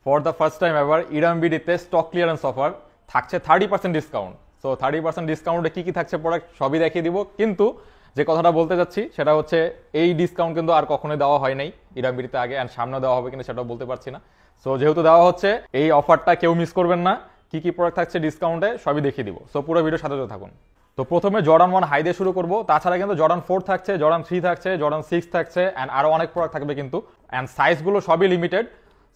For the first time ever ইরামবিডিতে stock clearance offer থাকছে 30% discount. So 30% ডিসকাউন্টে কি কি থাকছে প্রোডাক্ট সবই দেখিয়ে দিব, কিন্তু যে কথাটা বলতে যাচ্ছি সেটা হচ্ছে এই ডিসকাউন্ট কিন্তু আর কখনোই দেওয়া হয় নাই ইরামবিডিতে আগে, অ্যান্ড সামনে দেওয়া হবে কিন্তু সেটাও বলতে পারছি না। সো যেহেতু দেওয়া হচ্ছে এই অফারটা কেউ মিস করবেন না, কি কি প্রোডাক্ট থাকছে ডিসকাউন্টে সবই দেখিয়ে দিব। সো পুরো ভিডিওর সাথে থাকুন। তো প্রথমে জর্ডান 1 হাই দিয়ে শুরু করবো, তাছাড়া কিন্তু জর্ডান 4 থাকছে, জর্ডান 3 থাকছে, জর্ডান 6 থাকছে, অ্যান্ড আরও অনেক প্রোডাক্ট থাকবে কিন্তু, অ্যান্ড সাইজগুলো সবই লিমিটেড।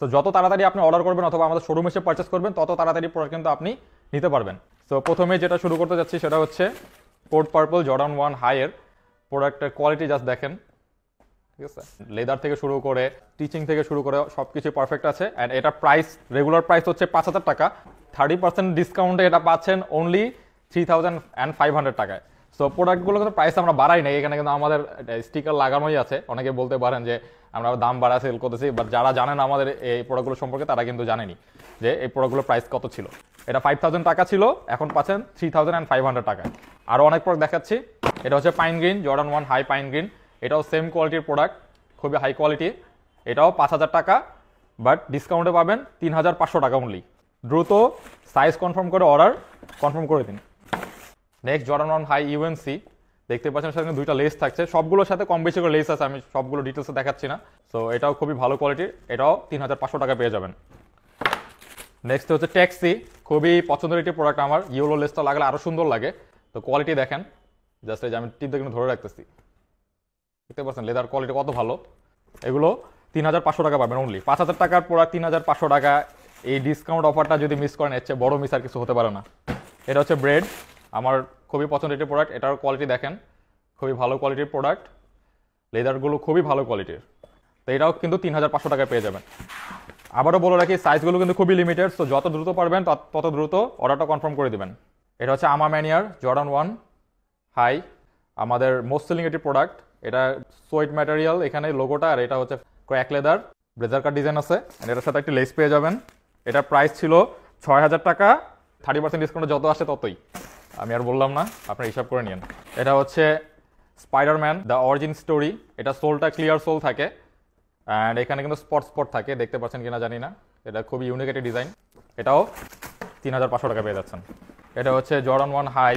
তো যত তাড়াতাড়ি আপনি অর্ডার করবেন অথবা আমাদের শোরুম এসে পারচেস করবেন তত তাড়াতাড়ি প্রোডাক্ট কিন্তু আপনি নিতে পারবেন। সো প্রথমে যেটা শুরু করতে যাচ্ছি সেটা হচ্ছে কোড পার্পল জর্ডান 1 হাইয়ের প্রোডাক্টের কোয়ালিটি জাস্ট দেখেন, ঠিক আছে? লেদার থেকে শুরু করে টিচিং থেকে শুরু করে সবকিছু পারফেক্ট আছে। অ্যান্ড এটা প্রাইস, রেগুলার প্রাইস হচ্ছে 5,000 টাকা, 30% ডিসকাউন্টে এটা পাচ্ছেন অনলি 3,500 টাকায়। সো প্রোডাক্টগুলো কিন্তু প্রাইস আমরা বাড়াই নাই, এখানে কিন্তু আমাদের স্টিকার লাগানোই আছে। অনেকে বলতে পারেন যে আমরা দাম বাড়া সেল করতেছি, বাট যারা জানেন আমাদের এই প্রোডাক্টগুলো সম্পর্কে তারা কিন্তু জানেনি যে এই প্রোডাক্টগুলোর প্রাইস কত ছিল। এটা 5,000 টাকা ছিল, এখন পাচ্ছেন 3,500 টাকায়। আরও অনেক প্রোডাক্ট দেখাচ্ছি। এটা হচ্ছে pine green, Jordan 1 high pine green, এটাও সেম কোয়ালিটির প্রোডাক্ট, খুবই হাই কোয়ালিটি। এটাও 5,000 টাকা, বাট ডিসকাউন্টে পাবেন 3,500 টাকা অনলি। দ্রুত সাইজ কনফার্ম করে অর্ডার কনফার্ম করে দিন। নেক্সট জর্ডান 1 হাই ইউএনসি, দেখতে পাচ্ছেন সেখানে দুইটা লেস থাকছে, সবগুলোর সাথে কম বেশি করে লেস আছে, আমি সবগুলো ডিটেলসে দেখাচ্ছি না। সো এটাও খুবই ভালো কোয়ালিটির, এটাও 3,500 টাকা পেয়ে যাবেন। নেক্সট হচ্ছে ট্যাক্সি, খুবই পছন্দের একটি প্রোডাক্ট আমার, ইয়েলো লেসটা লাগলে আরও সুন্দর লাগে। তো কোয়ালিটি দেখেন, জাস্ট এই যে আমি টিপ দেখে ধরে রাখতেছি, দেখতে পাচ্ছেন লেদার কোয়ালিটি কত ভালো। এগুলো 3,500 টাকা পাবেন অনলি। 5,000 টাকার প্রোডাক্ট 3,500 টাকা, এই ডিসকাউন্ট অফারটা যদি মিস করেন এর চেয়ে বড় মিস আর কিছু হতে পারে না। এটা হচ্ছে ব্রেড, আমার খুবই পছন্দের একটি প্রোডাক্ট, এটার কোয়ালিটি দেখেন, খুবই ভালো কোয়ালিটির প্রোডাক্ট, লেদারগুলো খুবই ভালো কোয়ালিটির। তো এটাও কিন্তু 3,500 টাকায় পেয়ে যাবেন। আবারও বলে রাখি সাইজগুলো কিন্তু খুবই লিমিটেড, সো যত দ্রুত পারবেন তত দ্রুত অর্ডারটা কনফার্ম করে দিবেন। এটা হচ্ছে আমা ম্যানিয়ার জর্ডান 1 হাই, আমাদের মোস্ট সেলিং একটি প্রোডাক্ট। এটা সোয়েট ম্যাটেরিয়াল, এখানে লোগোটা, আর এটা হচ্ছে ক্র্যাক লেদার, ব্লেজার কাট ডিজাইন আছে, এটার সাথে একটি লেস পেয়ে যাবেন। এটার প্রাইস ছিল 6,000 টাকা, 30% ডিসকাউন্টে যত আসে ততই, আমি আর বললাম না, আপনারা হিসাব করে নিন। এটা হচ্ছে স্পাইডারম্যান দ্য অরিজিন স্টোরি, এটা সোলটা ক্লিয়ার সোল থাকে, অ্যান্ড এখানে কিন্তু স্পট স্পট থাকে, দেখতে পাচ্ছেন কিনা জানি না। এটা খুবই ইউনিক একটি ডিজাইন, এটাও 3,500 টাকা পেয়ে যাচ্ছেন। এটা হচ্ছে Jordan 1 high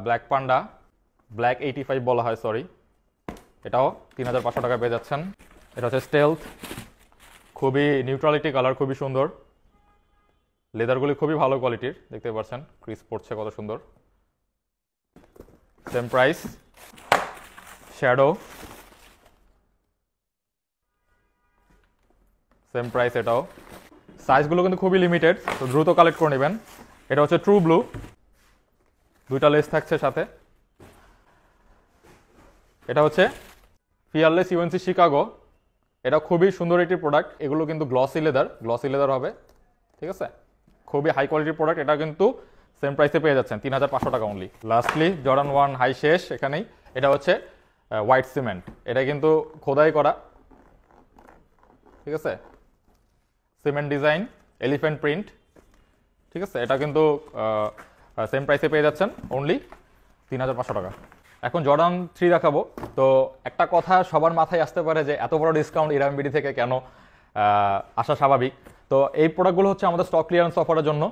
black panda, black 85 বলা হয়, সরি, এটাও 3,500 টাকা পেয়ে যাচ্ছেন। এটা হচ্ছে স্টেলথ, খুবই নিউট্রালিটি কালার, খুবই সুন্দর, লেদারগুলি খুবই ভালো কোয়ালিটির, দেখতে পাচ্ছেন ক্রিস পড়ছে কত সুন্দর। Same price. Shadow, same price, এটাও। সাইজগুলো কিন্তু খুবই লিমিটেড, তো দ্রুত কালেক্ট করে নেবেন। এটা হচ্ছে ট্রু ব্লু, দুইটা লেস থাকছে সাথে। এটা হচ্ছে ফিয়ারলেস ইউএনসি শিকাগো, এটা খুবই সুন্দর একটি প্রোডাক্ট, এগুলো কিন্তু গ্লসি লেদার হবে, ঠিক আছে? খুবই হাই কোয়ালিটির প্রোডাক্ট, এটা কিন্তু সেম প্রাইসে পেয়ে যাচ্ছেন 3,500 টাকা অনলি। লাস্টলি জর্ডান 1 হাই শেষ এখানেই, এটা হচ্ছে হোয়াইট সিমেন্ট, এটা কিন্তু খোদাই করা, ঠিক আছে? সিমেন্ট ডিজাইন, এলিফ্যান্ট প্রিন্ট, ঠিক আছে? এটা কিন্তু সেম প্রাইসে পেয়ে যাচ্ছেন অনলি 3,500 টাকা। এখন জর্ডান 3 দেখাবো। তো একটা কথা সবার মাথায় আসতে পারে যে এত বড় ডিসকাউন্ট ইরামবিডি থেকে কেন, আসা স্বাভাবিক। তো এই প্রোডাক্টগুলো হচ্ছে আমাদের স্টক ক্লিয়ারেন্স অফারের জন্য,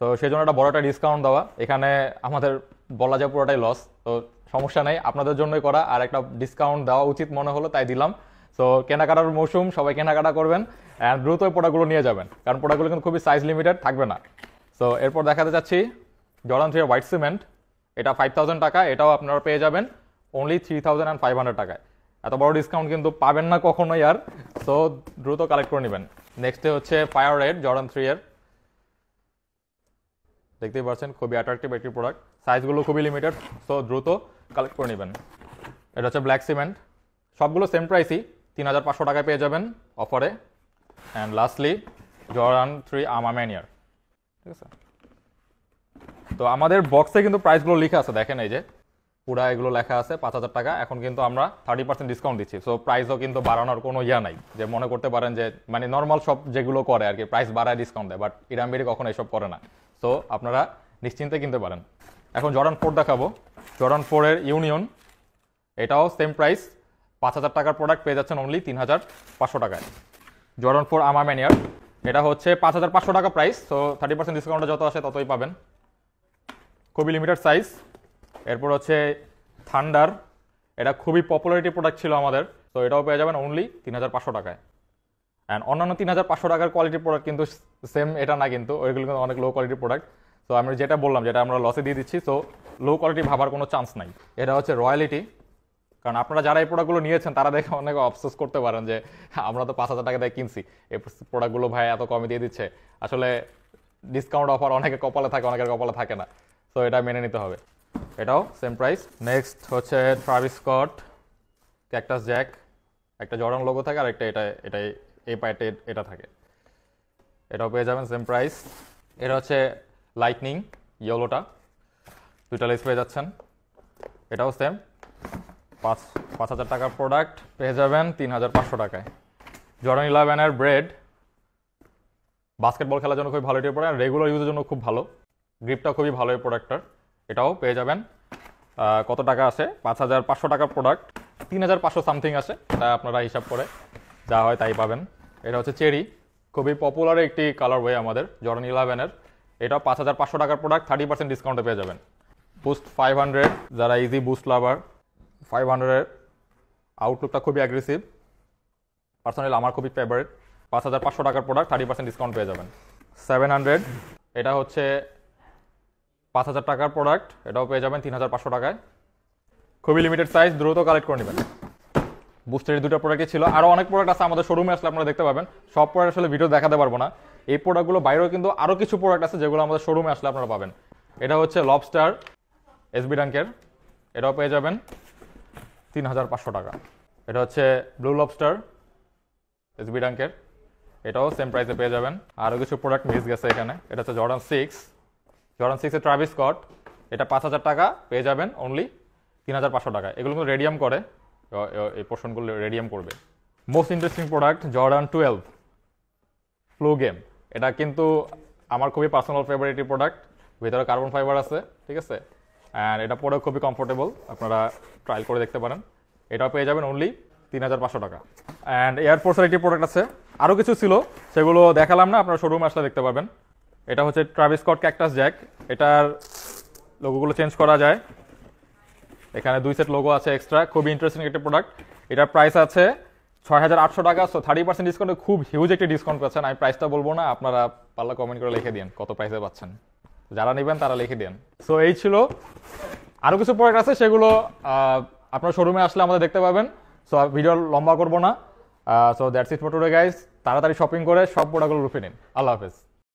তো সেই জন্য একটা বড় একটা ডিসকাউন্ট দেওয়া, এখানে আমাদের বলা যায় পুরোটাই লস। তো সমস্যা নেই, আপনাদের জন্যই করা, আর একটা ডিসকাউন্ট দেওয়া উচিত মনে হলো তাই দিলাম। সো কেনাকাটার মৌসুম, সবাই কেনাকাটা করবেন, অ্যান্ড দ্রুত প্রোডাক্টগুলো নিয়ে যাবেন, কারণ প্রোডাক্টগুলো কিন্তু খুবই সাইজ লিমিটেড থাকবে না। সো এরপর দেখাতে চাচ্ছি জর্ডান 3 হোয়াইট সিমেন্ট, এটা 5,000 টাকা, এটাও আপনারা পেয়ে যাবেন অনলি 3,500 টাকায়। এত বড় ডিসকাউন্ট কিন্তু পাবেন না কখনোই আর, সো দ্রুত কালেক্ট করে নেবেন। নেক্সটে হচ্ছে ফায়ার রেড জর্ডান 3 এর, দেখতেই পাচ্ছেন খুবই অ্যাট্রাকটিভ একটি প্রোডাক্ট, সাইজগুলো খুবই লিমিটেড, সো দ্রুত কালেক্ট করে নেবেন। এটা হচ্ছে ব্ল্যাক সিমেন্ট, সবগুলো সেম প্রাইসই, 3,500 টাকায় পেয়ে যাবেন অফারে। অ্যান্ড লাস্টলি জর্ডান 3 আমা ম্যানিয়ার, ঠিক আছে? তো আমাদের বক্সে কিন্তু প্রাইসগুলো লেখা আছে, দেখেন এই যে পুরা এগুলো লেখা আছে 5,000 টাকা, এখন কিন্তু আমরা 30% ডিসকাউন্ট দিচ্ছি। সো প্রাইসও কিন্তু বাড়ানোর কোনো ইয়া নাই, যে মনে করতে পারেন যে মানে নর্মাল সব যেগুলো করে আর কি প্রাইস বাড়ায় ডিসকাউন্ট দেয়, বাট ইরামবিডি কখনো এসব করে না। সো আপনারা নিশ্চিন্তে কিনতে পারেন। এখন জর্ডান 4 দেখাবো, জর্ডান 4 এর ইউনিয়ন, এটাও সেম প্রাইস, 5,000 টাকার প্রোডাক্ট পেয়ে যাচ্ছেন অনলি 3,500 টাকায়। জর্ডান 4 আমা ম্যানিয়ার, এটা হচ্ছে 5500 টাকা প্রাইস। সো 30% ডিসকাউন্টে যত আসে ততই পাবেন, খুবই লিমিটেড সাইজ। এরপর হচ্ছে থান্ডার, এটা খুবই পপুলারিটি প্রোডাক্ট ছিল আমাদের, তো এটাও পেয়ে যাবেন অনলি 3500 টাকায়। অ্যান্ড অন্যান্য 3500 টাকার কোয়ালিটির প্রোডাক্ট কিন্তু সেম এটা না, কিন্তু ওইগুলো কিন্তু অনেক লো কোয়ালিটির প্রোডাক্ট। তো আমি যেটা বললাম, যেটা আমরা লসে দিয়ে দিচ্ছি, সো লো কোয়ালিটি ভাবার কোনো চান্স নাই। এটা হচ্ছে রয়্যালিটি, কারণ আপনারা যারা এই প্রোডাক্টগুলো নিয়েছেন তারা দেখে অনেক আফসোস করতে পারেন যে আমরা তো 5000 টাকা দিয়ে কিনছি, এই প্রোডাক্টগুলো ভাই এত কমে দিয়ে দিচ্ছে। আসলে ডিসকাউন্ট অফার অনেকের কপালে থাকে, অনেকের কপালে থাকে না, তো এটা মেনে নিতে হবে। এটাও সেম প্রাইস। নেক্সট হচ্ছে ট্রাভিস স্কট ক্যাকটাস জ্যাক, একটা জর্ডান লোগো থাকে আর একটা এটাই এই পার্টে এটা থাকে, এটাও পেয়ে যাবেন সেম প্রাইস। এটা হচ্ছে লাইটনিং ইয়েলোটা, দুইটা লেস পেয়ে যাচ্ছেন, এটাও সেম 5000 টাকার প্রোডাক্ট পেয়ে যাবেন 3500 টাকায়। জর্ডান 11-এর ব্রেড, বাস্কেটবল খেলার জন্য খুবই ভালো এটি প্রোডাক্ট, রেগুলার ইউজের জন্য খুব ভালো, গ্রিপটা খুবই ভালো এই প্রোডাক্টটার। এটাও পেয়ে যাবেন কত টাকা আছে, 5500 টাকার প্রোডাক্ট 3500 সামথিং আসে, এটা আপনারা হিসাব করে যা হয় তাই পাবেন। এটা হচ্ছে চেরি, খুবই পপুলার একটি কালার ওয়ে আমাদের জর্ডান 11-এর, এটাও 5500 টাকার প্রোডাক্ট 30% ডিসকাউন্টে পেয়ে যাবেন। বুস্ট 500, যারা ইজি বুস্ট লাভার, 500-এর আউটলুকটা খুবই অ্যাগ্রেসিভ, পার্সোনালি আমার খুবই ফেভারিট। 5500 টাকার প্রোডাক্ট 30% ডিসকাউন্ট পেয়ে যাবেন। 700, এটা হচ্ছে 5000 টাকার প্রোডাক্ট, এটাও পেয়ে যাবেন 3500 টাকায়, খুবই লিমিটেড সাইজ, দ্রুত কালেক্ট করে নেবেন। বুস্টের দুটো প্রোডাক্টই ছিল, আরও অনেক প্রোডাক্ট আছে আমাদের শোরুমে আসলে আপনারা দেখতে পাবেন, সব প্রোডাক্ট আসলে ভিডিও দেখাতে পারবো না। এই প্রোডাক্টগুলো বাইরেও কিন্তু আরও কিছু প্রোডাক্ট আছে যেগুলো আমাদের শোরুমে আসলে আপনারা পাবেন। এটা হচ্ছে লবস্টার এসবি ডাঙ্কের, এটাও পেয়ে যাবেন 3500 টাকা। এটা হচ্ছে ব্লু লবস্টার এসবি ডাঙ্কের, এটাও সেম প্রাইসে পেয়ে যাবেন। আরও কিছু প্রোডাক্ট মিস গেছে এখানে। এটা হচ্ছে জর্ডান 6-এর ট্রাভিস স্কট, এটা 5000 টাকা পেয়ে যাবেন অনলি 3500 টাকা। এগুলো কিন্তু রেডিয়াম করে, এই পোর্শনগুলো রেডিয়াম করবে। Most interesting product Jordan 12 flow game, এটা কিন্তু আমার খুবই পার্সোনাল ফেভারিট প্রোডাক্ট, ভিতরে কার্বন ফাইবার আছে, ঠিক আছে, অ্যান্ড এটা পরেও খুবই কমফোর্টেবল, আপনারা ট্রায়াল করে দেখতে পারেন। এটাও পেয়ে যাবেন অনলি 3500 টাকা। অ্যান্ড এয়ারফোর্সের একটি প্রোডাক্ট আছে, আরও কিছু ছিল সেগুলো দেখালাম না, আপনারা শোরুমে আসলে দেখতে পাবেন। এটা হচ্ছে ট্রাভিস স্কট ক্যাকটাস জ্যাক, এটার লোগোগুলো চেঞ্জ করা যায়, এখানে 2 সেট লোগো আছে এক্সট্রা, খুবই ইন্টারেস্টিং একটা প্রোডাক্ট। এটার প্রাইস আছে 6800 টাকা, সো 30% ডিসকাউন্টে খুব হিউজ একটি ডিসকাউন্ট পাচ্ছেন। আমি প্রাইসটা বলবো না, আপনারা পারলে কমেন্ট করে লিখে দিন কত প্রাইসে পাচ্ছেন, যারা নেবেন তারা লিখে দিন। সো এই ছিল, আরও কিছু প্রোডাক্ট আছে সেগুলো আপনার শোরুমে আসলে আমাদের দেখতে পাবেন। সো ভিডিও লম্বা করবো না, so that's it for today guys. তাড়াতাড়ি শপিং করে সব প্রোডাক্টগুলো রুফে নিন। আল্লাহ হাফেজ।